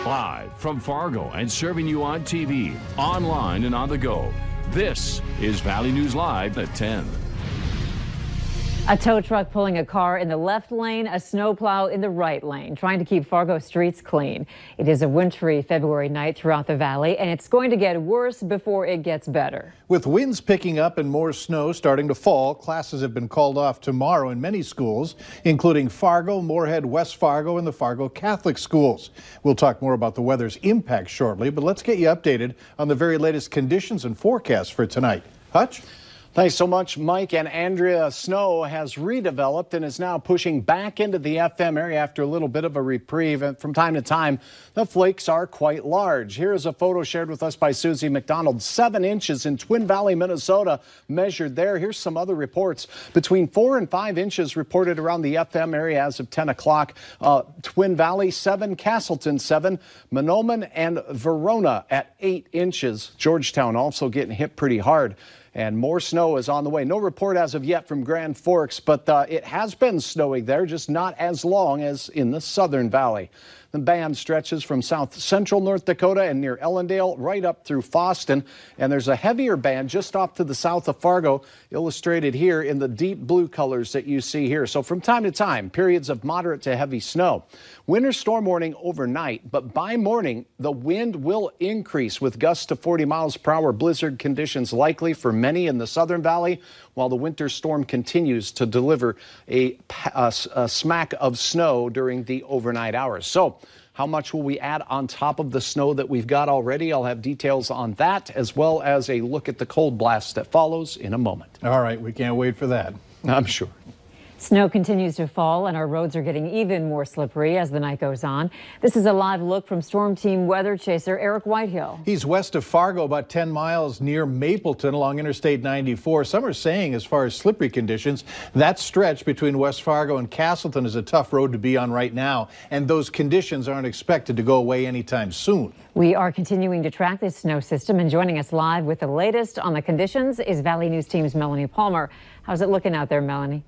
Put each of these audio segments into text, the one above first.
Live from Fargo and serving you on TV, online, and on the go. This is Valley News Live at 10. A tow truck pulling a car in the left lane, a snowplow in the right lane, trying to keep Fargo streets clean. It is a wintry February night throughout the valley, and it's going to get worse before it gets better. With winds picking up and more snow starting to fall, classes have been called off tomorrow in many schools, including Fargo, Moorhead, West Fargo, and the Fargo Catholic schools. We'll talk more about the weather's impact shortly, but let's get you updated on the very latest conditions and forecasts for tonight. Hutch? Thanks so much, Mike. And Andrea, snow has redeveloped and is now pushing back into the FM area after a little bit of a reprieve. And from time to time, the flakes are quite large. Here is a photo shared with us by Susie McDonald. 7 inches in Twin Valley, Minnesota, measured there. Here's some other reports. Between 4 and 5 inches reported around the FM area as of 10 o'clock. Twin Valley, 7. Castleton, 7. Mahnomen and Verona at 8 inches. Georgetown also getting hit pretty hard. And more snow is on the way. No report as of yet from Grand Forks, but it has been snowing there, just not as long as in the Southern Valley. The band stretches from south central North Dakota and near Ellendale right up through Fosston. And there's a heavier band just off to the south of Fargo, illustrated here in the deep blue colors that you see here. So from time to time, periods of moderate to heavy snow. Winter storm warning overnight, but by morning, the wind will increase with gusts to 40 miles per hour. Blizzard conditions likely for many in the Southern Valley, while the winter storm continues to deliver a smack of snow during the overnight hours. So how much will we add on top of the snow that we've got already? I'll have details on that, as well as a look at the cold blast that follows in a moment. All right, we can't wait for that. I'm sure. Snow continues to fall, and our roads are getting even more slippery as the night goes on. This is a live look from Storm Team weather chaser Eric Whitehill. He's west of Fargo, about 10 miles near Mapleton along Interstate 94. Some are saying, as far as slippery conditions, that stretch between West Fargo and Castleton is a tough road to be on right now, and those conditions aren't expected to go away anytime soon. We are continuing to track this snow system, and joining us live with the latest on the conditions is Valley News Team's Melanie Palmer. How's it looking out there, Melanie?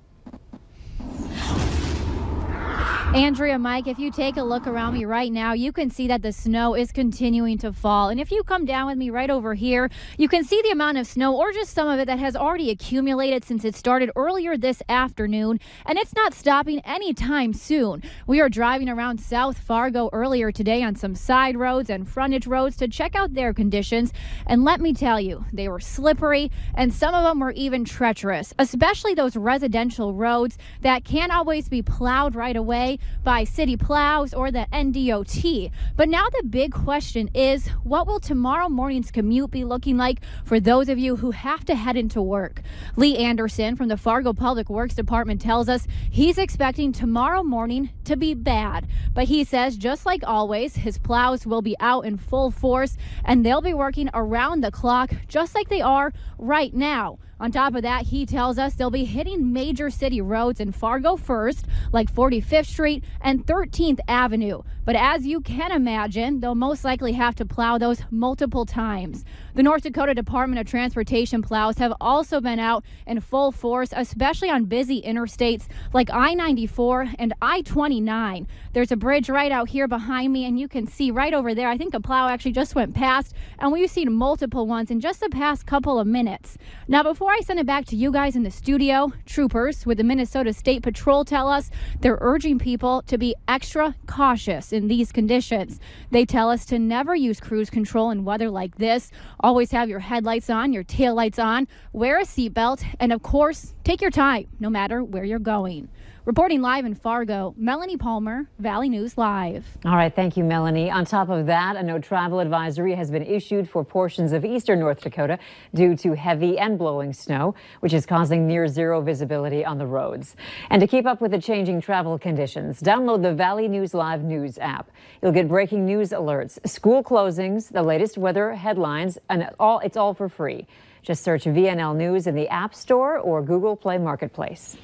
Andrea, Mike, if you take a look around me right now, you can see that the snow is continuing to fall. And if you come down with me right over here, you can see the amount of snow, or just some of it, that has already accumulated since it started earlier this afternoon. And it's not stopping anytime soon. We are driving around South Fargo earlier today on some side roads and frontage roads to check out their conditions. And let me tell you, they were slippery, and some of them were even treacherous, especially those residential roads that can't always be plowed right away by city plows or the NDOT. But now the big question is, what will tomorrow morning's commute be looking like for those of you who have to head into work? Lee Anderson from the Fargo Public Works Department tells us he's expecting tomorrow morning to be bad. But he says, just like always, his plows will be out in full force, and they'll be working around the clock just like they are right now. On top of that, he tells us they'll be hitting major city roads in Fargo first, like 45th Street and 13th Avenue. But as you can imagine, they'll most likely have to plow those multiple times. The North Dakota Department of Transportation plows have also been out in full force, especially on busy interstates like I-94 and I-29. There's a bridge right out here behind me, and you can see right over there, I think a plow actually just went past, and we've seen multiple ones in just the past couple of minutes. Now, before I send it back to you guys in the studio, troopers with the Minnesota State Patrol tell us they're urging people to be extra cautious in these conditions. They tell us to never use cruise control in weather like this. Always have your headlights on, your taillights on, wear a seatbelt, and of course, take your time, no matter where you're going. Reporting live in Fargo, Melanie Palmer, Valley News Live. All right, thank you, Melanie. On top of that, a no travel advisory has been issued for portions of eastern North Dakota due to heavy and blowing snow, which is causing near zero visibility on the roads. And to keep up with the changing travel conditions, download the Valley News Live News app. You'll get breaking news alerts, school closings, the latest weather headlines, and it's all for free. Just search VNL News in the App Store or Google Play Marketplace.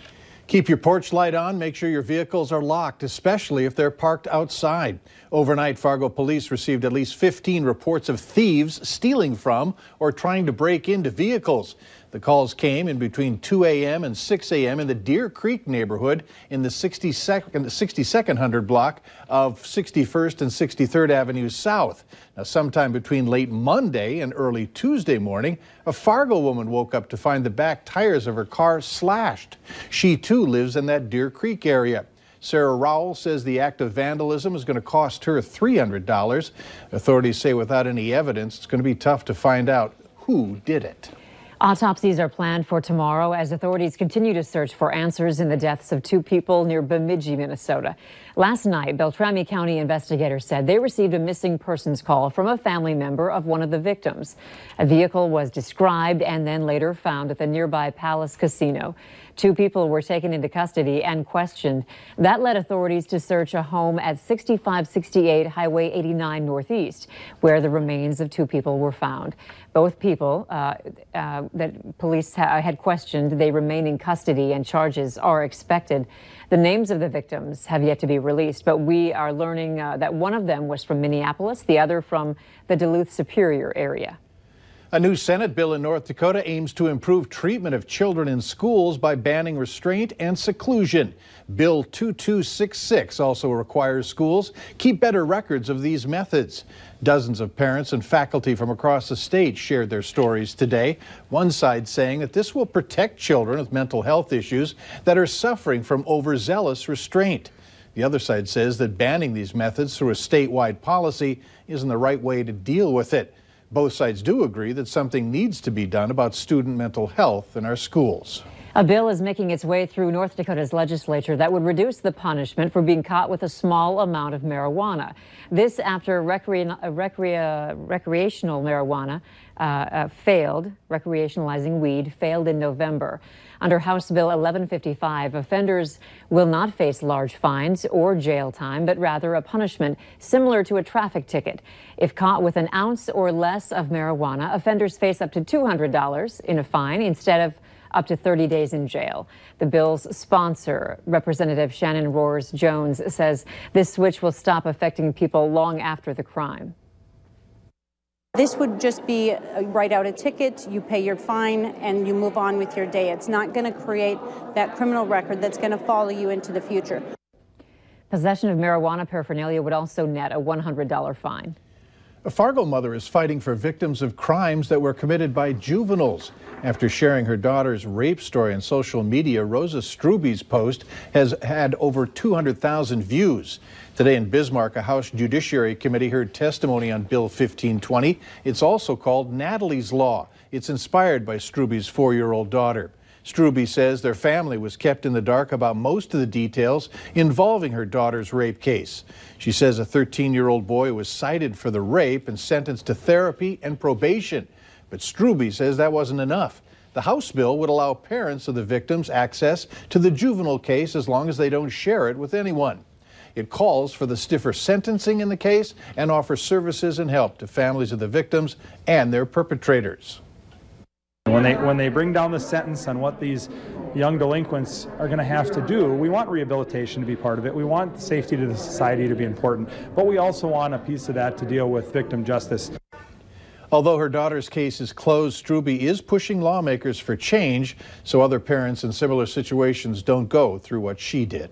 Keep your porch light on. Make sure your vehicles are locked, especially if they're parked outside. Overnight, Fargo police received at least 15 reports of thieves stealing from or trying to break into vehicles. The calls came in between 2 a.m. and 6 a.m. in the Deer Creek neighborhood in the 6200 block of 61st and 63rd Avenues South. Now, sometime between late Monday and early Tuesday morning, a Fargo woman woke up to find the back tires of her car slashed. She, too, lives in that Deer Creek area. Sarah Rowell says the act of vandalism is going to cost her $300. Authorities say without any evidence, it's going to be tough to find out who did it. Autopsies are planned for tomorrow as authorities continue to search for answers in the deaths of two people near Bemidji, Minnesota. Last night, Beltrami County investigators said they received a missing persons call from a family member of one of the victims. A vehicle was described and then later found at the nearby Palace Casino. Two people were taken into custody and questioned. That led authorities to search a home at 6568 Highway 89 Northeast, where the remains of two people were found. Both people that police had questioned, they remain in custody and charges are expected. The names of the victims have yet to be released, but we are learning that one of them was from Minneapolis, the other from the Duluth Superior area. A new Senate bill in North Dakota aims to improve treatment of children in schools by banning restraint and seclusion. Bill 2266 also requires schools keep better records of these methods. Dozens of parents and faculty from across the state shared their stories today. One side saying that this will protect children with mental health issues that are suffering from overzealous restraint. The other side says that banning these methods through a statewide policy isn't the right way to deal with it. Both sides do agree that something needs to be done about student mental health in our schools. A bill is making its way through North Dakota's legislature that would reduce the punishment for being caught with a small amount of marijuana. This after recreational marijuana failed, recreationalizing weed failed in November. Under House Bill 1155, offenders will not face large fines or jail time, but rather a punishment similar to a traffic ticket. If caught with an ounce or less of marijuana, offenders face up to $200 in a fine instead of up to 30 days in jail. The bill's sponsor, Representative Shannon Roars Jones, says this switch will stop affecting people long after the crime. This would just be write out a ticket, you pay your fine, and you move on with your day. It's not going to create that criminal record that's going to follow you into the future. Possession of marijuana paraphernalia would also net a $100 fine. A Fargo mother is fighting for victims of crimes that were committed by juveniles. After sharing her daughter's rape story on social media, Rosa Struby's post has had over 200,000 views. Today in Bismarck, a House Judiciary Committee heard testimony on Bill 1520. It's also called Natalie's Law. It's inspired by Struby's 4-year-old daughter. Struby says their family was kept in the dark about most of the details involving her daughter's rape case. She says a 13-year-old boy was cited for the rape and sentenced to therapy and probation. But Struby says that wasn't enough. The House bill would allow parents of the victims access to the juvenile case as long as they don't share it with anyone. It calls for the stiffer sentencing in the case and offers services and help to families of the victims and their perpetrators. When they bring down the sentence on what these young delinquents are going to have to do, we want rehabilitation to be part of it. We want safety to the society to be important, but we also want a piece of that to deal with victim justice. Although her daughter's case is closed, Struby is pushing lawmakers for change so other parents in similar situations don't go through what she did.